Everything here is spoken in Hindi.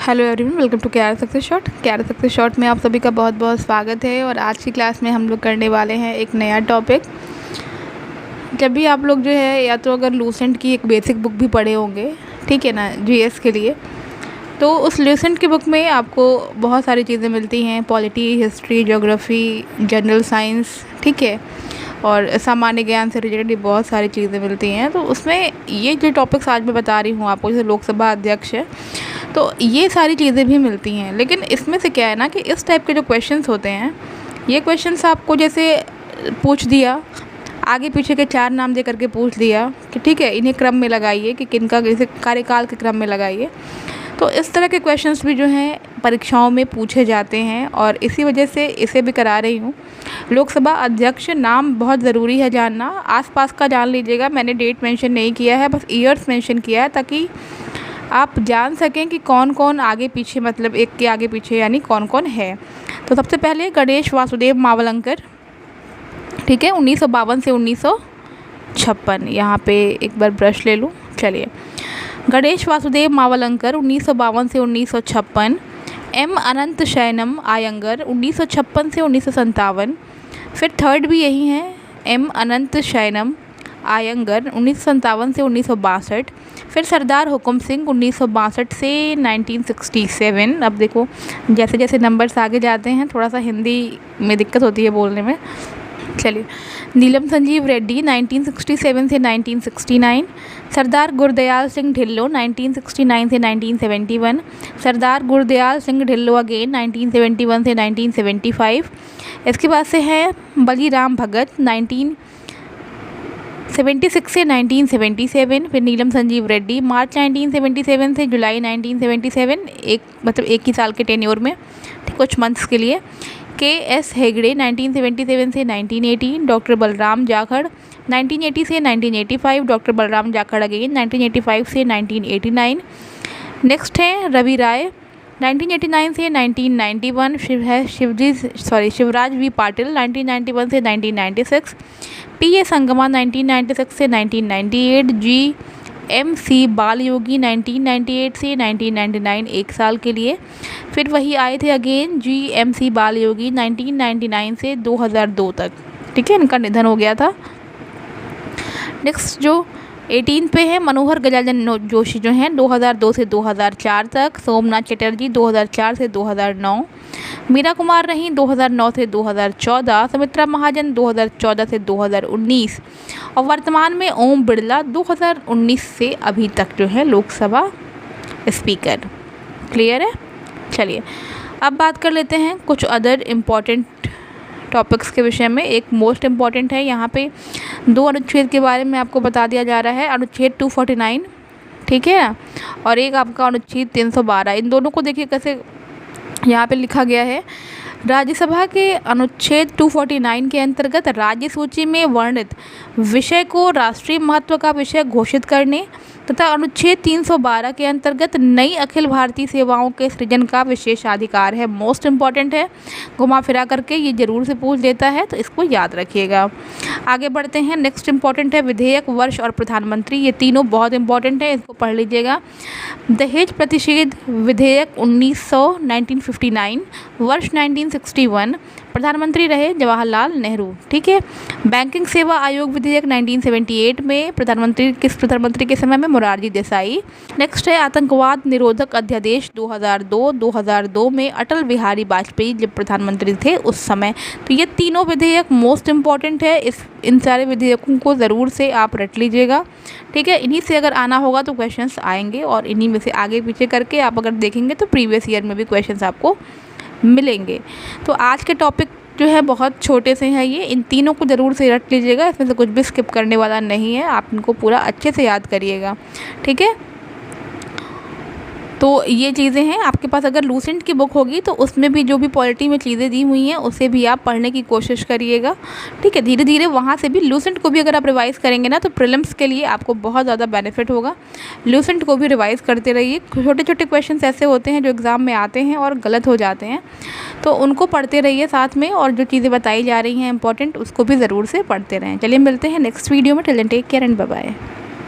Hello everyone, welcome to career success short में आप सभी का बहुत बहुत स्वागत है। और आज की क्लास में हम लोग करने वाले हैं एक नया टॉपिक। जब भी आप लोग जो है या तो अगर लूसेंट की एक बेसिक बुक भी पढ़े होंगे, ठीक है ना, जीएस के लिए, तो उस लूसेंट की बुक में आपको बहुत सारी चीज़ें मिलती हैं, polity, history, geography, general science, ठीक है, और सामान्य ज्ञान से रिलेटेड बहुत सारी चीज़ें मिलती हैं। तो उसमें ये जो टॉपिक्स आज मैं बता रही हूँ आपको, जैसे लोकसभा अध्यक्ष है, तो ये सारी चीज़ें भी मिलती हैं। लेकिन इसमें से क्या है ना कि इस टाइप के जो क्वेश्चंस होते हैं, ये क्वेश्चंस आपको जैसे पूछ दिया, आगे पीछे के 4 नाम दे करके पूछ दिया कि ठीक है, इन्हें क्रम में लगाइए कि किनका, जैसे कार्यकाल के क्रम में लगाइए। तो इस तरह के क्वेश्चंस भी जो हैं परीक्षाओं में पूछे जाते हैं, और इसी वजह से इसे भी करा रही हूँ। लोकसभा अध्यक्ष नाम बहुत ज़रूरी है जानना, आसपास का जान लीजिएगा। मैंने डेट मेंशन नहीं किया है, बस ईयर्स मेंशन किया है, ताकि आप जान सकें कि कौन कौन आगे पीछे, मतलब एक के आगे पीछे यानी कौन कौन है। तो सबसे पहले गणेश वासुदेव मावलंकर, ठीक है, 1952 से 1956। यहाँ पे एक बार ब्रश ले लूँ, चलिए। गणेश वासुदेव मावलंकर 1952 से 1956। एम अनंत शयनम आयंगर 1956 से 1957। फिर थर्ड भी यही है, एम अनंत शयनम आयंगर 1957 से 1962। फिर सरदार हुकुम सिंह 1962 से 1967। अब देखो, जैसे जैसे नंबर्स आगे जाते हैं थोड़ा सा हिंदी में दिक्कत होती है बोलने में, चलिए। नीलम संजीव रेड्डी 1967 से 1969। सरदार गुरदयाल सिंह ढिल्लो 1969 से 1971। सरदार गुरदयाल सिंह ढिल्लो अगेन 1971 से 1975। इसके बाद से है बलीराम भगत 1976 से 1977। फिर नीलम संजीव रेड्डी मार्च 1977 से जुलाई 1977, एक ही साल के टेन्योर में, कुछ मंथ्स के लिए। के एस हेगड़े 1977 से 1980। डॉक्टर बलराम जाखड़ 1980 से 1985। डॉक्टर बलराम जाखड़ अगेन 1985 से 1989। नेक्स्ट है रवि राय 1989 से 1991। शिवराज वी पाटिल 1991 से 1996। पी ए संगमा 1996 से 1998। जी एम सी बाल योगी 1998 से 1999, एक साल के लिए। फिर वही आए थे अगेन जी एम सी बाल योगी 1999 से 2002 तक, ठीक है, इनका निधन हो गया था। नेक्स्ट जो 18 पे है मनोहर गजानन जोशी, जो हैं 2002 से 2004 तक। सोमनाथ चटर्जी 2004 से 2009। मीरा कुमार रहीन 2009 से 2014। सुमित्रा महाजन 2014 से 2019। और वर्तमान में ओम बिरला 2019 से अभी तक जो है लोकसभा स्पीकर। क्लियर है? चलिए अब बात कर लेते हैं कुछ अदर इम्पॉर्टेंट टॉपिक्स के विषय में। एक मोस्ट इम्पॉर्टेंट है, यहाँ पे 2 अनुच्छेद के बारे में आपको बता दिया जा रहा है। अनुच्छेद 249, ठीक है, और एक आपका अनुच्छेद 312। इन दोनों को देखिए कैसे यहाँ पे लिखा गया है। राज्यसभा के अनुच्छेद 249 के अंतर्गत राज्य सूची में वर्णित विषय को राष्ट्रीय महत्व का विषय घोषित करने तथा अनुच्छेद 312 के अंतर्गत नई अखिल भारतीय सेवाओं के सृजन का विशेषाधिकार है। मोस्ट इम्पॉर्टेंट है, घुमा फिरा करके ये जरूर से पूछ देता है, तो इसको याद रखिएगा। आगे बढ़ते हैं। नेक्स्ट इम्पॉर्टेंट है विधेयक, वर्ष और प्रधानमंत्री। ये तीनों बहुत इंपॉर्टेंट है, इसको पढ़ लीजिएगा। दहेज प्रतिषेध विधेयक 1959, वर्ष 1961, प्रधानमंत्री रहे जवाहरलाल नेहरू, ठीक है। बैंकिंग सेवा आयोग विधेयक 1978 में किस प्रधानमंत्री के समय में? मोरारजी देसाई। नेक्स्ट है आतंकवाद निरोधक अध्यादेश 2002 में अटल बिहारी वाजपेयी जब प्रधानमंत्री थे उस समय। तो ये तीनों विधेयक मोस्ट इम्पॉर्टेंट है, इन सारे विधेयकों को ज़रूर से आप रट लीजिएगा, ठीक है। इन्हीं से अगर आना होगा तो क्वेश्चंस आएंगे, और इन्हीं में से आगे पीछे करके आप अगर देखेंगे तो प्रीवियस ईयर में भी क्वेश्चंस आपको मिलेंगे। तो आज के टॉपिक जो है बहुत छोटे से हैं, ये इन तीनों को ज़रूर से रट लीजिएगा, इसमें से कुछ भी स्किप करने वाला नहीं है, आप इनको पूरा अच्छे से याद करिएगा, ठीक है। तो ये चीज़ें हैं। आपके पास अगर लूसेंट की बुक होगी तो उसमें भी जो भी पॉलिटी में चीज़ें दी हुई हैं उसे भी आप पढ़ने की कोशिश करिएगा, ठीक है। धीरे धीरे वहाँ से भी लूसेंट को भी अगर आप रिवाइज़ करेंगे ना तो प्रीलिम्स के लिए आपको बहुत ज़्यादा बेनिफिट होगा। लूसेंट को भी रिवाइज़ करते रहिए। छोटे छोटे क्वेश्चंस ऐसे होते हैं जो एग्ज़ाम में आते हैं और गलत हो जाते हैं, तो उनको पढ़ते रहिए साथ में, और जो चीज़ें बताई जा रही हैं इंपॉर्टेंट उसको भी ज़रूर से पढ़ते रहें। चलिए मिलते हैं नेक्स्ट वीडियो में। Till then take care and bye bye.